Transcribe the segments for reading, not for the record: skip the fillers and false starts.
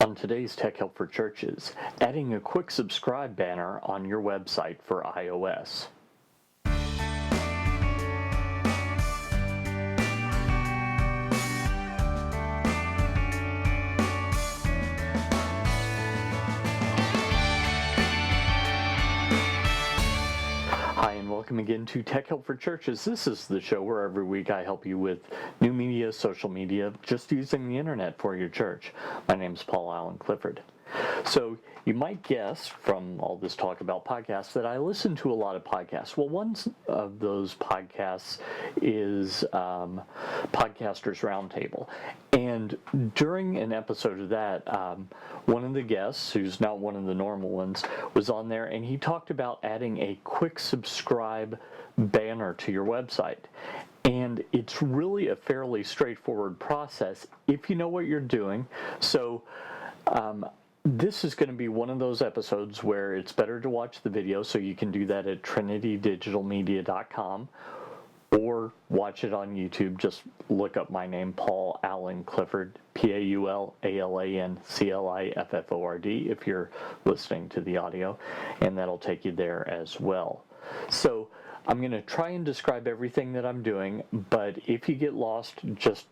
On today's Tech Help for Churches, adding a quick subscribe banner on your website for iOS. Hi, and welcome again to Tech Help for Churches. This is the show where every week I help you with new media, social media, just using the internet for your church. My name's Paul Allen Clifford. So you might guess from all this talk about podcasts that I listen to a lot of podcasts. Well, one of those podcasts is Podcasters Roundtable. And during an episode of that, one of the guests, who's not one of the normal ones, was on there, and he talked about adding a quick subscribe banner to your website. And it's really a fairly straightforward process if you know what you're doing. So this is going to be one of those episodes where it's better to watch the video, so you can do that at trinitydigitalmedia.com or watch it on YouTube. Just look up my name, Paul Allen Clifford, PaulAlanClifford, if you're listening to the audio, and that'll take you there as well. So I'm going to try and describe everything that I'm doing, but if you get lost, just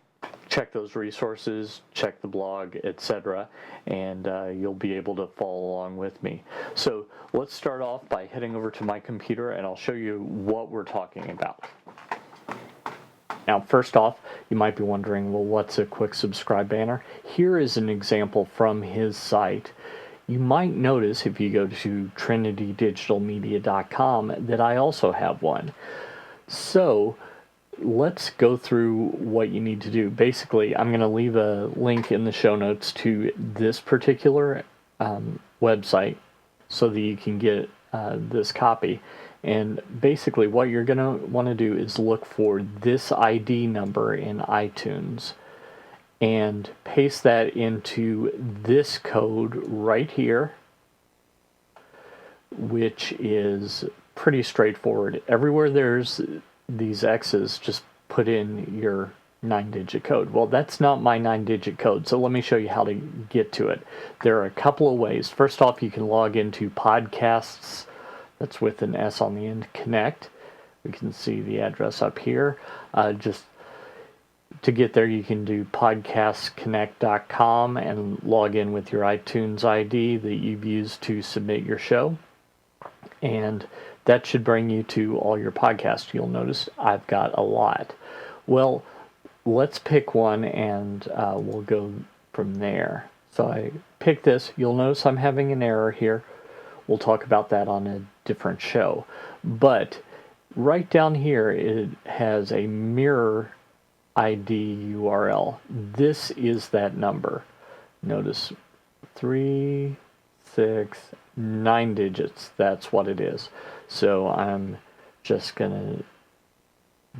check those resources, check the blog, etc., and you'll be able to follow along with me. So let's start off by heading over to my computer, and I'll show you what we're talking about. Now, first off, you might be wondering, well, what's a quick subscribe banner? Here is an example from his site. You might notice if you go to trinitydigitalmedia.com that I also have one. So let's go through what you need to do. Basically, I'm going to leave a link in the show notes to this particular website so that you can get this copy. And basically what you're going to want to do is look for this ID number in iTunes and paste that into this code right here, which is pretty straightforward. Everywhere there's these X's, just put in your 9-digit code. Well, that's not my 9-digit code, so let me show you how to get to it. There are a couple of ways. First off, you can log into Podcasts, that's with an S on the end, Connect. We can see the address up here. Just to get there, you can do podcastconnect.com and log in with your iTunes ID that you've used to submit your show. And that should bring you to all your podcasts. You'll notice I've got a lot. Well, let's pick one and we'll go from there. So I pick this. You'll notice I'm having an error here. We'll talk about that on a different show. But right down here, it has a mirror ID URL. This is that number. Notice 3, 6, 9 digits. That's what it is. So I'm just going to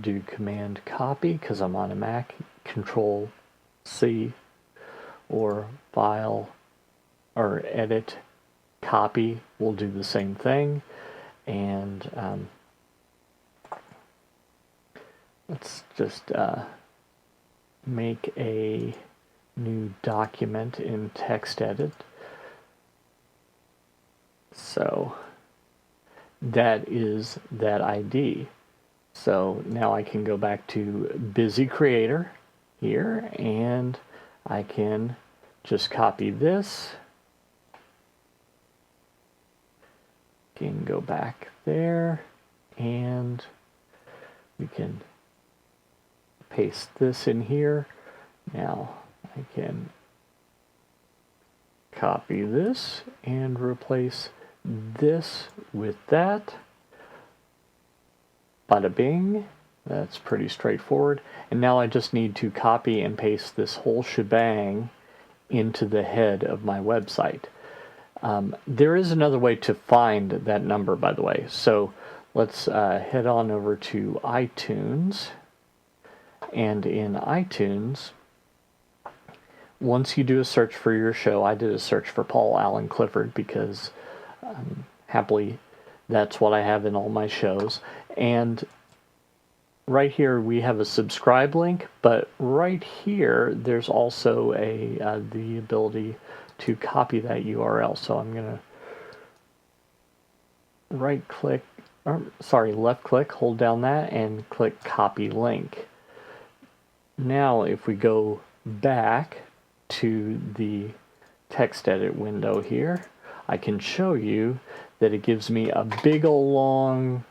do Command Copy because I'm on a Mac, Control C, or File or Edit, Copy will do the same thing. And let's just make a new document in TextEdit. So that is that ID. So now I can go back to Busy Creator here, and I can just copy this. Can go back there, and we can paste this in here. Now I can copy this and replace this with that. Bada bing. That's pretty straightforward. And now I just need to copy and paste this whole shebang into the head of my website. There is another way to find that number, by the way. So let's head on over to iTunes. And in iTunes, once you do a search for your show, I did a search for Paul Allen Clifford because happily that's what I have in all my shows. And right here we have a subscribe link, but right here there's also the ability to copy that URL. So I'm going to left click, hold down that, and click copy link. Now if we go back to the text edit window here, I can show you that it gives me a big ol' long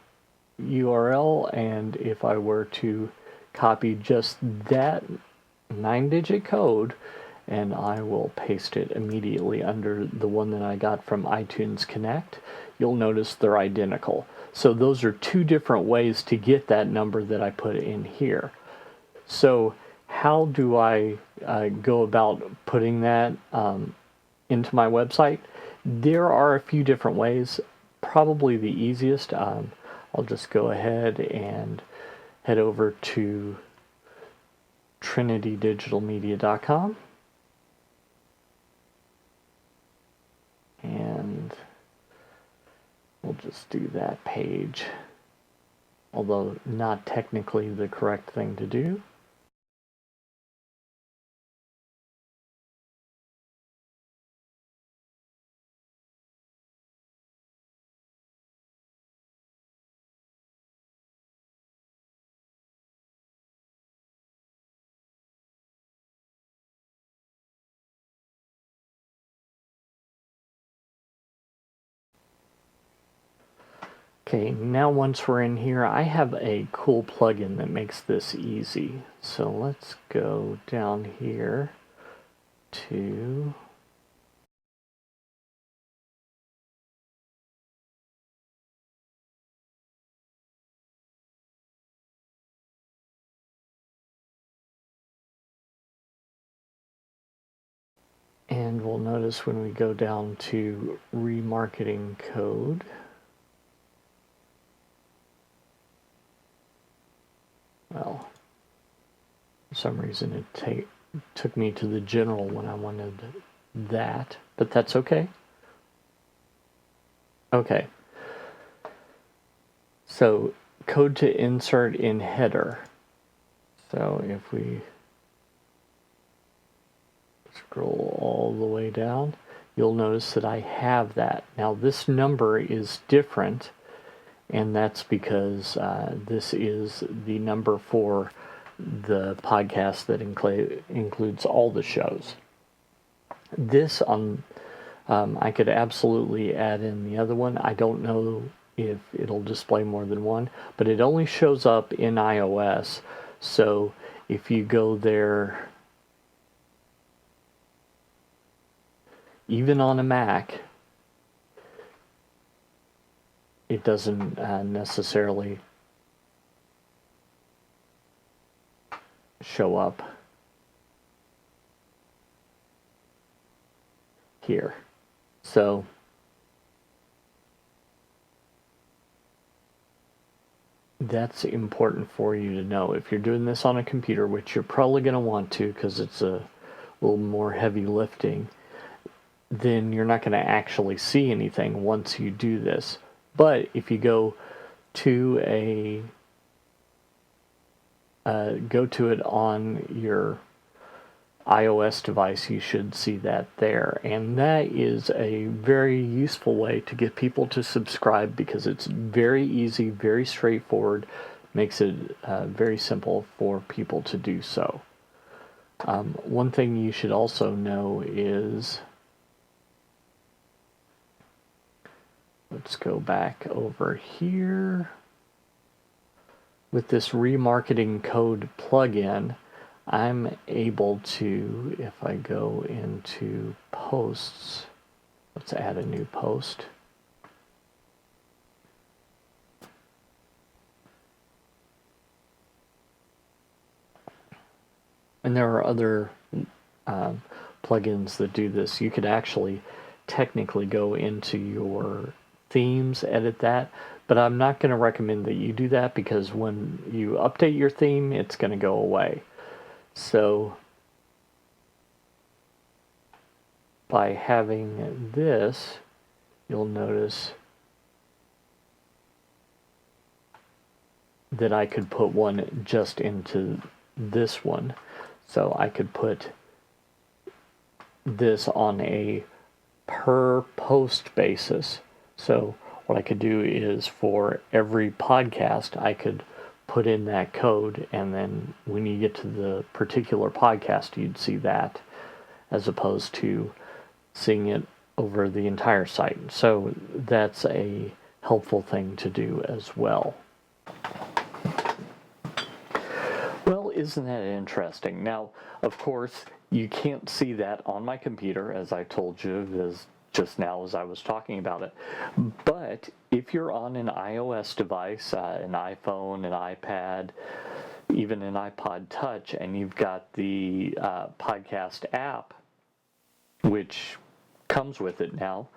URL, and if I were to copy just that 9-digit code, and I will paste it immediately under the one that I got from iTunes Connect, you'll notice they're identical. So those are two different ways to get that number that I put in here. So how do I go about putting that into my website? There are a few different ways. Probably the easiest, I'll just go ahead and head over to trinitydigitalmedia.com, and we'll just do that page, although not technically the correct thing to do. Okay, now once we're in here, I have a cool plugin that makes this easy. So let's go down here to and we'll notice when we go down to remarketing code, well, for some reason it took me to the general when I wanted that, but that's okay. Okay. So code to insert in header. So if we scroll all the way down, you'll notice that I have that. Now this number is different, and that's because this is the number for the podcast that includes all the shows. This I could absolutely add in the other one. I don't know if it'll display more than one, but it only shows up in iOS. So if you go there, even on a Mac, it doesn't necessarily show up here. So that's important for you to know. If you're doing this on a computer, which you're probably going to want to because it's a little more heavy lifting, then you're not going to actually see anything once you do this. But if you go to it on your iOS device, you should see that there. And that is a very useful way to get people to subscribe because it's very easy, very straightforward, makes it very simple for people to do so. One thing you should also know is, let's go back over here. With this remarketing code plugin, I'm able to, if I go into posts, let's add a new post. And there are other plugins that do this. You could actually technically go into your themes, edit that, but I'm not going to recommend that you do that because when you update your theme, it's going to go away. So by having this, you'll notice that I could put one just into this one. So I could put this on a per post basis. So what I could do is for every podcast, I could put in that code, and then when you get to the particular podcast, you'd see that, as opposed to seeing it over the entire site. So that's a helpful thing to do as well. Well, isn't that interesting? Now, of course, you can't see that on my computer, as I told you just now as I was talking about it. But if you're on an iOS device, an iPhone, an iPad, even an iPod Touch, and you've got the podcast app, which comes with it now,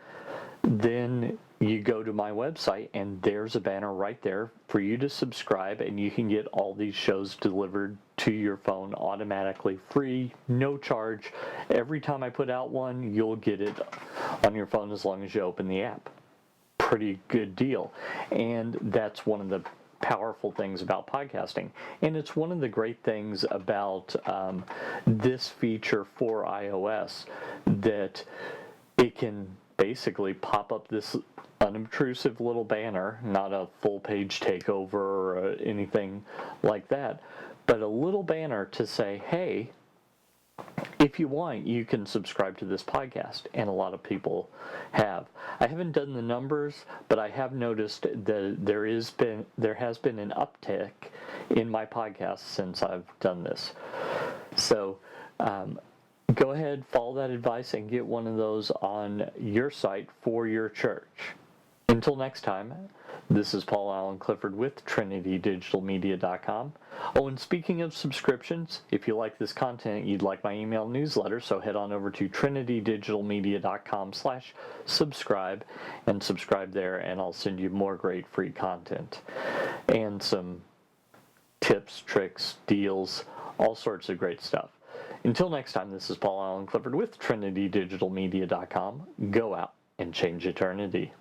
then you go to my website and there's a banner right there for you to subscribe, and you can get all these shows delivered to your phone automatically, free, no charge. Every time I put out one, you'll get it on your phone as long as you open the app. Pretty good deal. And that's one of the powerful things about podcasting, and it's one of the great things about this feature for iOS, that it can basically pop up this unobtrusive little banner, not a full page takeover or anything like that, but a little banner to say, hey, if you want, you can subscribe to this podcast, and a lot of people have. I haven't done the numbers, but I have noticed that there has been an uptick in my podcast since I've done this. So go ahead, follow that advice, and get one of those on your site for your church. Until next time, this is Paul Allen Clifford with TrinityDigitalMedia.com. Oh, and speaking of subscriptions, if you like this content, you'd like my email newsletter, so head on over to TrinityDigitalMedia.com/subscribe and subscribe there, and I'll send you more great free content and some tips, tricks, deals, all sorts of great stuff. Until next time, this is Paul Allen Clifford with TrinityDigitalMedia.com. Go out and change eternity.